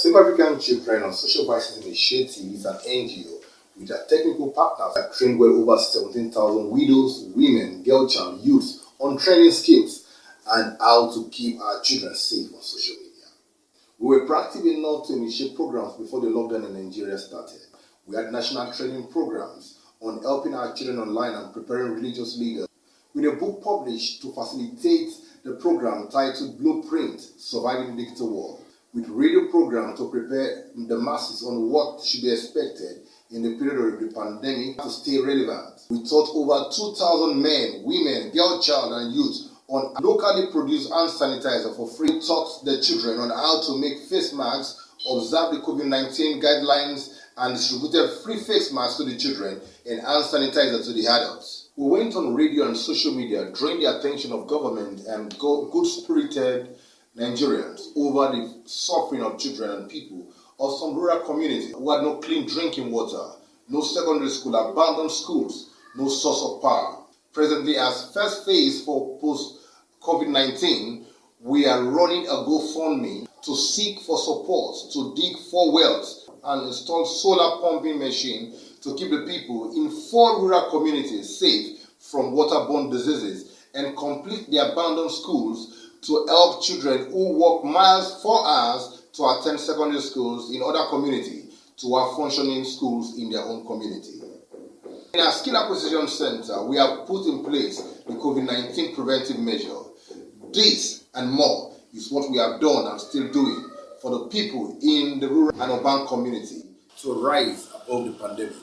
Save African Children on Social Vices Initiative is an NGO with our technical partners that trained well over 17,000 widows, women, girl child, youths on training skills and how to keep our children safe on social media. We were proactive enough to initiate programs before the lockdown in Nigeria started. We had national training programs on helping our children online and preparing religious leaders, with a book published to facilitate the program titled Blueprint: Surviving the Digital World, with radio program to prepare the masses on what should be expected in the period of the pandemic to stay relevant. We taught over 2,000 men, women, girl child and youth on locally produced hand sanitizer for free. We taught the children on how to make face masks, observe the COVID-19 guidelines, and distributed free face masks to the children and hand sanitizer to the adults. We went on radio and social media, drawing the attention of government and good-spirited Nigerians over the suffering of children and people of some rural communities who had no clean drinking water, no secondary school, abandoned schools, no source of power. Presently, as first phase for post-COVID-19, we are running a GoFundMe to seek for support to dig 4 wells and install solar pumping machine to keep the people in 4 rural communities safe from waterborne diseases and complete the abandoned schools to help children who walk miles for hours to attend secondary schools in other communities to have functioning schools in their own community. In our Skill Acquisition Center, we have put in place the COVID-19 preventive measure. This and more is what we have done and still doing for the people in the rural and urban community to rise above the pandemic.